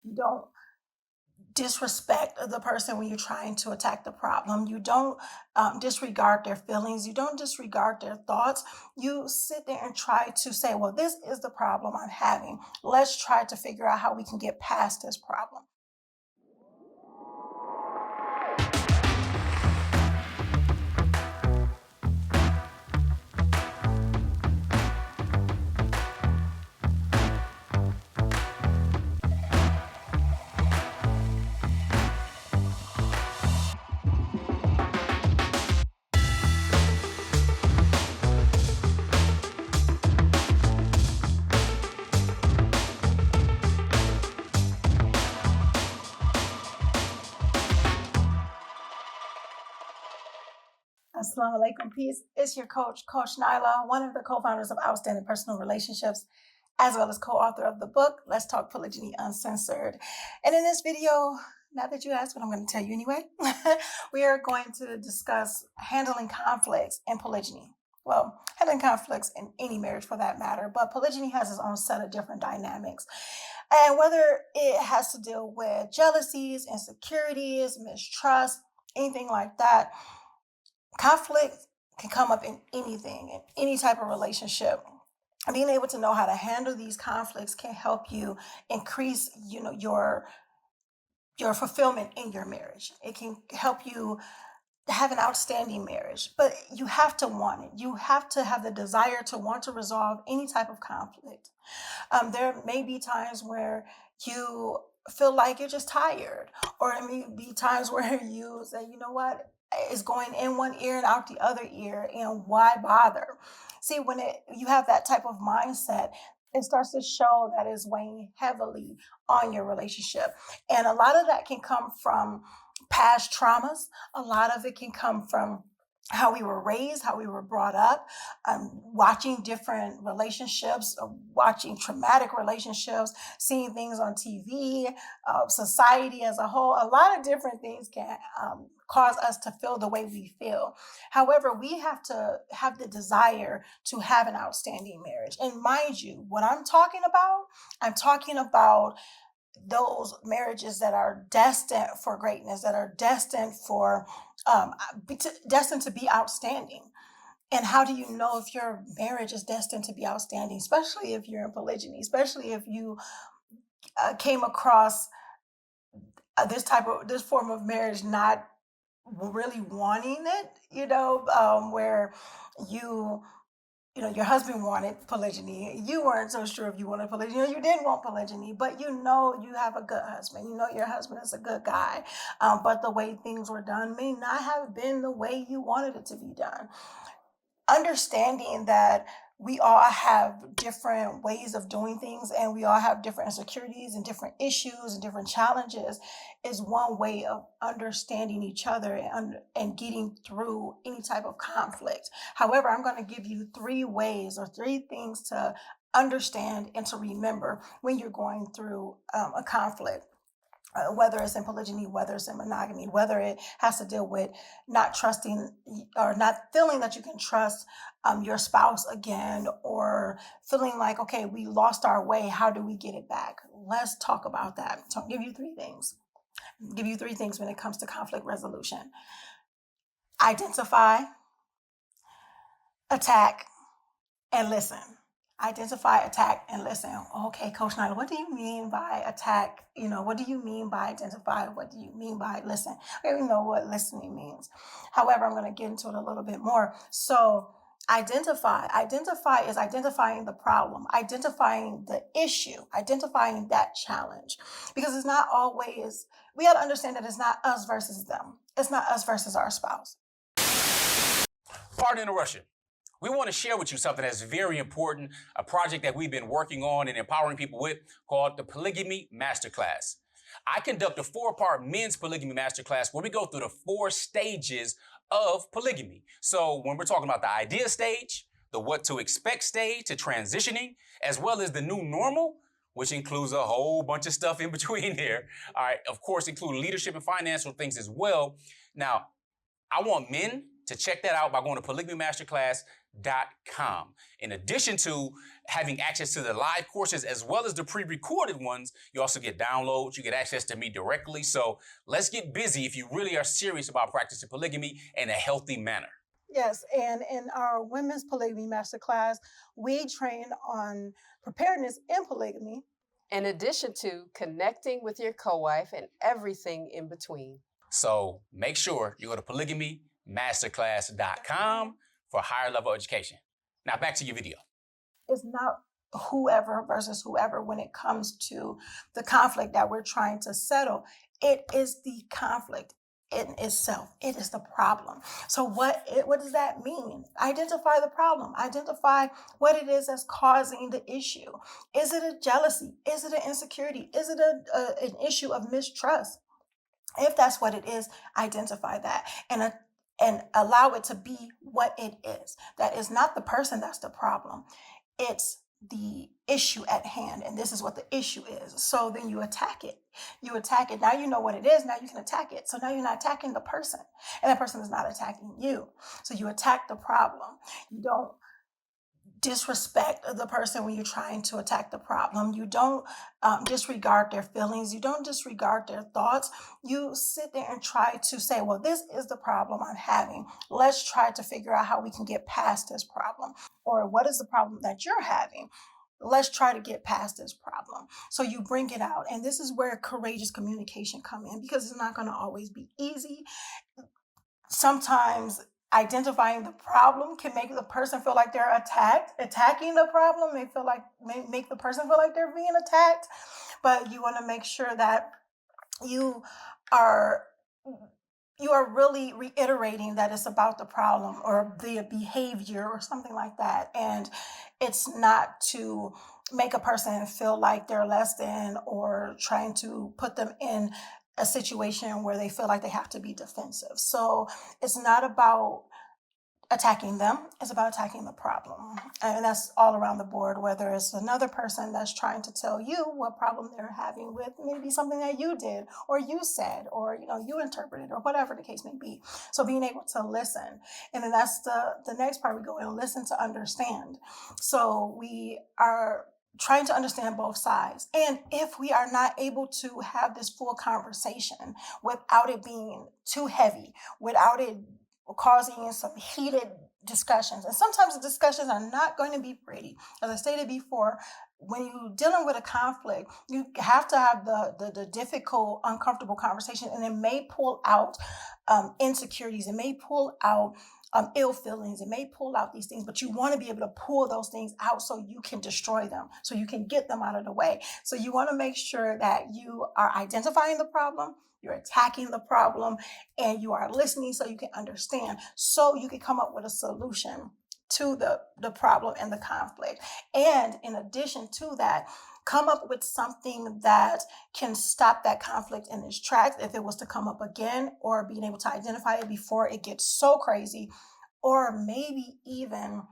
You don't disrespect the person when you're trying to attack the problem. You don't disregard their feelings. You don't disregard their thoughts. You sit there and try to say, well, this is the problem I'm having. Let's try to figure out how we can get past this problem. Assalamu alaikum, peace. It's your coach, Coach Nyla, one of the co-founders of Outstanding Personal Relationships, as well as co-author of the book, Let's Talk Polygyny Uncensored. And in this video, now that you asked, but I'm going to tell you anyway, we are going to discuss handling conflicts in polygyny. Well, handling conflicts in any marriage for that matter, but polygyny has its own set of different dynamics. And whether it has to deal with jealousies, insecurities, mistrust, anything like that, conflict can come up in anything, in any type of relationship. And being able to know how to handle these conflicts can help you increase, your fulfillment in your marriage. It can help you have an outstanding marriage, but you have to want it. You have to have the desire to want to resolve any type of conflict. There may be times where you feel like you're just tired, or it may be times where you say, you know what, it's going in one ear and out the other ear, and why bother? See, when you have that type of mindset, it starts to show that it's weighing heavily on your relationship. And a lot of that can come from past traumas. A lot of it can come from how we were raised, how we were brought up, watching different relationships, watching traumatic relationships, seeing things on TV, society as a whole. A lot of different things can cause us to feel the way we feel. However, we have to have the desire to have an outstanding marriage. And mind you, what I'm talking about those marriages that are destined for greatness, that are destined for destined to be outstanding. And how do you know if your marriage is destined to be outstanding, especially if you're in polygyny, especially if you came across this form of marriage not really wanting it, where you your husband wanted polygyny. You weren't so sure if you wanted polygyny, or you didn't want polygyny, but you have a good husband. You know your husband is a good guy, but the way things were done may not have been the way you wanted it to be done. Understanding that we all have different ways of doing things, and we all have different insecurities and different issues and different challenges is one way of understanding each other and getting through any type of conflict. However, I'm going to give you 3 ways or 3 things to understand and to remember when you're going through a conflict. Whether it's in polygyny, whether it's in monogamy, whether it has to deal with not trusting or not feeling that you can trust your spouse again, or feeling like, okay, we lost our way. How do we get it back? Let's talk about that. So I'll give you 3 things. Give you 3 things when it comes to conflict resolution: identify, attack, and listen. Identify, attack, and listen. Okay, Coach Nyla, what do you mean by attack? What do you mean by identify? What do you mean by listen? We know what listening means. However, I'm going to get into it a little bit more. So identify is identifying the problem, identifying the issue, identifying that challenge, because it's not always, we got to understand that it's not us versus them. It's not us versus our spouse. Pardon the interruption. We want to share with you something that's very important, a project that we've been working on and empowering people with, called the Polygamy Masterclass. I conduct a 4-part men's polygamy masterclass where we go through the 4 stages of polygamy. So when we're talking about the idea stage, the what to expect stage, to transitioning, as well as the new normal, which includes a whole bunch of stuff in between there. All right, of course, include leadership and financial things as well. Now, I want men to check that out by going to In addition to having access to the live courses as well as the pre-recorded ones, you also get downloads, you get access to me directly. So let's get busy if you really are serious about practicing polygamy in a healthy manner. Yes, and in our Women's Polygamy Masterclass, we train on preparedness in polygamy. In addition to connecting with your co-wife and everything in between. So make sure you go to polygamymasterclass.com for higher level education. Now back to your video. It's not whoever versus whoever when it comes to the conflict that we're trying to settle. It is the conflict in itself. It is the problem. So what does that mean? Identify the problem. Identify what it is that's causing the issue. Is it a jealousy? Is it an insecurity? Is it an issue of mistrust? If that's what it is, identify that and allow it to be what it is. That is not the person that's the problem. It's the issue at hand, and this is what the issue is. So then you attack it. You attack it. Now you know what it is. Now you can attack it. So now you're not attacking the person, and that person is not attacking you. So you attack the problem. You don't disrespect the person when you're trying to attack the problem. You don't disregard their feelings. You don't disregard their thoughts. You sit there and try to say, well, this is the problem I'm having. Let's try to figure out how we can get past this problem. Or what is the problem that you're having? Let's try to get past this problem. So you bring it out. And this is where courageous communication come in, because it's not going to always be easy. Sometimes identifying the problem can make the person feel like they're attacked. Attacking the problem may make the person feel like they're being attacked. But you want to make sure that you are really reiterating that it's about the problem or the behavior or something like that. And it's not to make a person feel like they're less than or trying to put them in a situation where they feel like they have to be defensive. So it's not about attacking them, it's about attacking the problem. And that's all around the board, whether it's another person that's trying to tell you what problem they're having with maybe something that you did or you said or you interpreted or whatever the case may be. So being able to listen. And then that's the next part, we go in, listen to understand. So we are trying to understand both sides. And if we are not able to have this full conversation without it being too heavy, without it causing some heated discussions, and sometimes the discussions are not going to be pretty. As I stated before, when you're dealing with a conflict, you have to have the difficult, uncomfortable conversation, and it may pull out insecurities, it may pull out ill feelings, it may pull out these things, but you want to be able to pull those things out so you can destroy them, so you can get them out of the way. So you want to make sure that you are identifying the problem, you're attacking the problem, and you are listening so you can understand, so you can come up with a solution to the problem and the conflict. And in addition to that, come up with something that can stop that conflict in its tracks if it was to come up again, or being able to identify it before it gets so crazy, or maybe even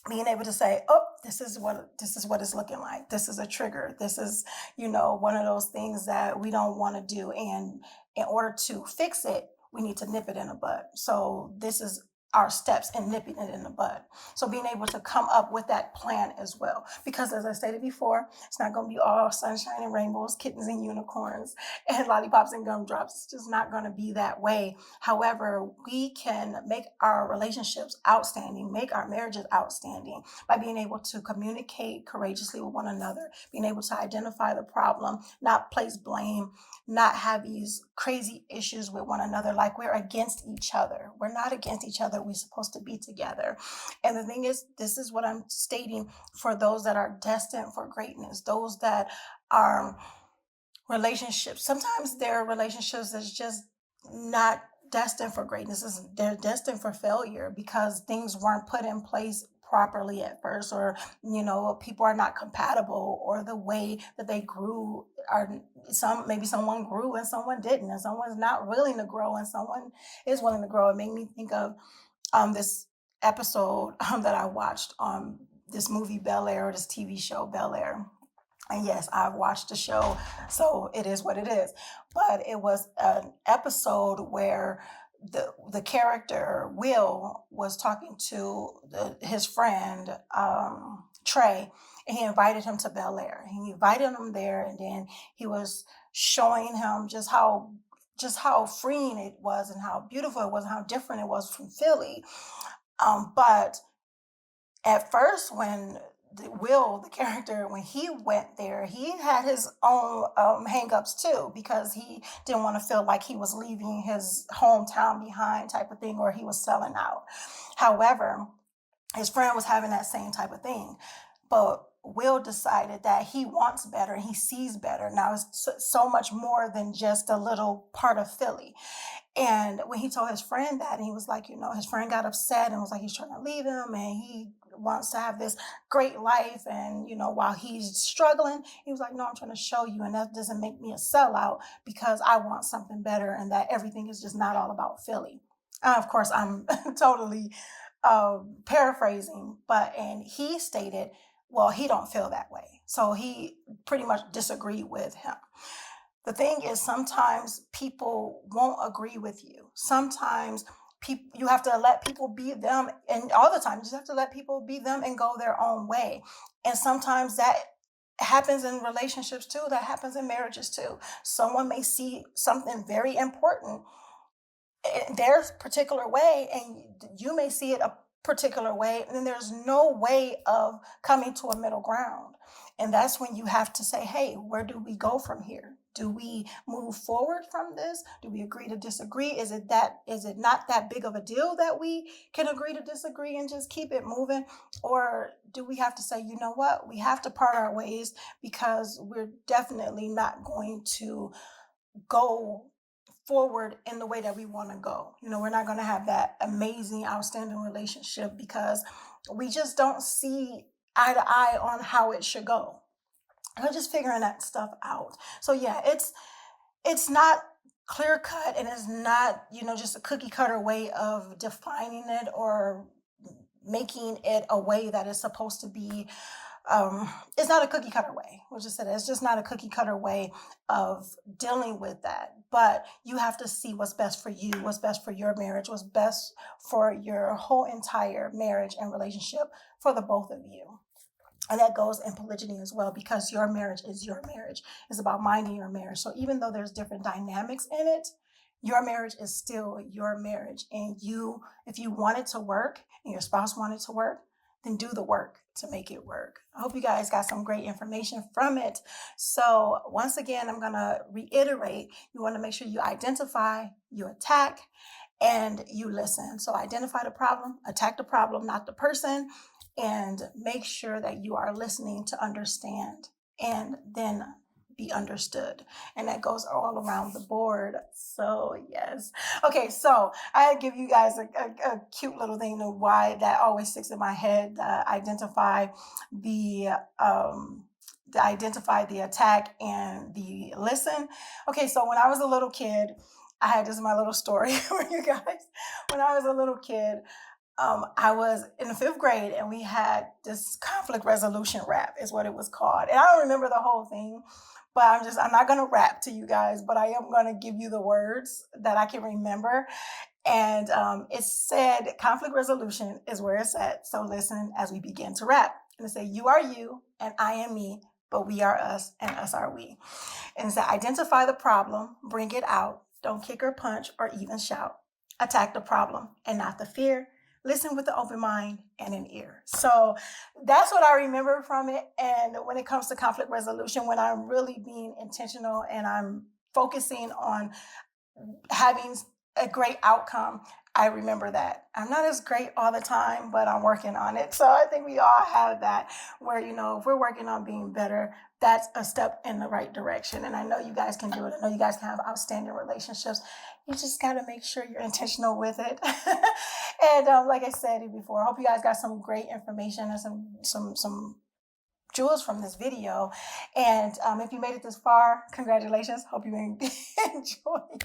being able to say, oh, this is what it's looking like. This is a trigger. This is, one of those things that we don't want to do. And in order to fix it, we need to nip it in the bud. So this is our steps in nipping it in the bud. So being able to come up with that plan as well. Because as I stated before, it's not going to be all sunshine and rainbows, kittens and unicorns, and lollipops and gumdrops. It's just not going to be that way. However, we can make our relationships outstanding, make our marriages outstanding by being able to communicate courageously with one another, being able to identify the problem, not place blame, not have these crazy issues with one another like we're against each other. We're not against each other. We're supposed to be together. And the thing is, this is what I'm stating for those that are destined for greatness, those that are relationships. Sometimes there are relationships that's just not destined for greatness. They're destined for failure because things weren't put in place properly at first, or people are not compatible, or the way that they grew maybe someone grew and someone didn't, and someone's not willing to grow and someone is willing to grow. It made me think of this episode that I watched on this movie Bel Air, or this TV show Bel Air. And yes, I've watched the show, so it is what it is. But it was an episode where the character Will was talking to his friend Trey, and he invited him to Bel Air. He invited him there, and then he was showing him just how freeing it was, and how beautiful it was, and how different it was from Philly. But at first, when Will, the character, when he went there, he had his own hangups too, because he didn't want to feel like he was leaving his hometown behind, type of thing, or he was selling out. However, his friend was having that same type of thing, but Will decided that he wants better and he sees better. Now it's so much more than just a little part of Philly. And when he told his friend that, and he was like, his friend got upset and was like, he's trying to leave him and he wants to have this great life. And, while he's struggling, he was like, no, I'm trying to show you. And that doesn't make me a sellout, because I want something better, and that everything is just not all about Philly. Of course, I'm totally paraphrasing, and he stated, well, he don't feel that way. So he pretty much disagreed with him. The thing is, sometimes people won't agree with you. Sometimes you have to let people be them, and all the time you just have to let people be them and go their own way. And sometimes that happens in relationships too. That happens in marriages too. Someone may see something very important in their particular way, and you may see it a particular way, and then there's no way of coming to a middle ground. And that's when you have to say, hey, where do we go from here? Do we move forward from this? Do we agree to disagree? Is it not that big of a deal that we can agree to disagree and just keep it moving? Or do we have to say, you know what, we have to part our ways, because we're definitely not going to go forward in the way that we want to go. We're not going to have that amazing, outstanding relationship, because we just don't see eye to eye on how it should go. We're just figuring that stuff out. So yeah, it's not clear cut, and it's not, just a cookie cutter way of defining it or making it a way that is supposed to be. It's not a cookie cutter way. We'll just say that. It's just not a cookie cutter way of dealing with that. But you have to see what's best for you, what's best for your marriage, what's best for your whole entire marriage and relationship for the both of you. And that goes in polygyny as well, because your marriage is your marriage. It's about minding your marriage. So even though there's different dynamics in it, your marriage is still your marriage. And if you want it to work and your spouse wanted to work, then do the work to make it work. I hope you guys got some great information from it. So once again, I'm going to reiterate, you want to make sure you identify, you attack, and you listen. So identify the problem, attack the problem, not the person, and make sure that you are listening to understand and then be understood. And that goes all around the board. So yes. Okay, so I give you guys a cute little thing of why that always sticks in my head. Identify the attack and the listen. Okay, so when I was a little kid, I had this, my little story for you guys. When I was a little kid, I was in the 5th grade, and we had this conflict resolution rap, is what it was called. And I don't remember the whole thing, but I'm not going to rap to you guys, but I am going to give you the words that I can remember. And it said, conflict resolution is where it's at. So listen as we begin to rap. And it said, you are you and I am me, but we are us and us are we. And it said, identify the problem, bring it out. Don't kick or punch or even shout. Attack the problem and not the fear. Listen with an open mind and an ear. So that's what I remember from it. And when it comes to conflict resolution, when I'm really being intentional and I'm focusing on having a great outcome, I remember that. I'm not as great all the time, but I'm working on it. So I think we all have that, where, if we're working on being better, that's a step in the right direction. And I know you guys can do it. I know you guys can have outstanding relationships. You just got to make sure you're intentional with it. And like I said before, I hope you guys got some great information and some jewels from this video. And if you made it this far, congratulations. Hope you enjoyed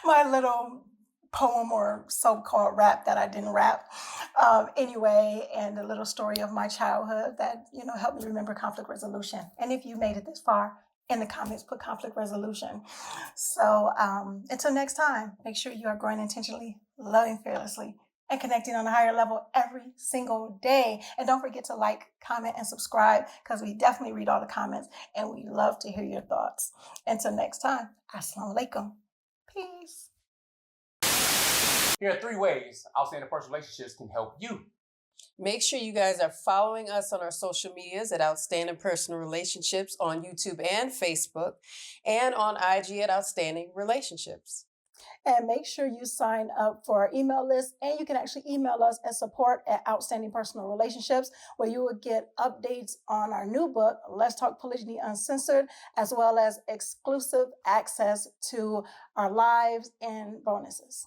my little poem or so-called rap that I didn't rap anyway, and a little story of my childhood that helped me remember conflict resolution. And if you made it this far, In the comments, put conflict resolution. So until next time, make sure you are growing intentionally, loving fearlessly, and connecting on a higher level every single day. And don't forget to like, comment, and subscribe, because we definitely read all the comments and we love to hear your thoughts. Until next time, Assalamu alaikum. Peace. Here are 3 ways outstanding personal relationships can help you. Make sure you guys are following us on our social medias at Outstanding Personal Relationships on YouTube and Facebook, and on IG at Outstanding Relationships. And make sure you sign up for our email list. And you can actually email us at support@Outstanding Personal Relationships, where you will get updates on our new book, Let's Talk Polygyny Uncensored, as well as exclusive access to our lives and bonuses.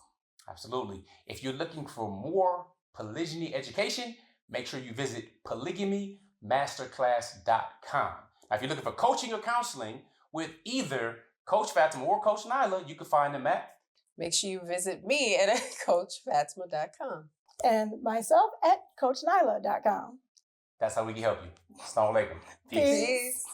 Absolutely. If you're looking for more polygyny education, make sure you visit POLYGAMYmasterclass.com. Now, if you're looking for coaching or counseling with either Coach Fatima or Coach Nyla, you can find them at. Make sure you visit me at CoachFatima.com. And myself at CoachNyla.com. That's how we can help you. Assalamu alaikum. Peace. Peace.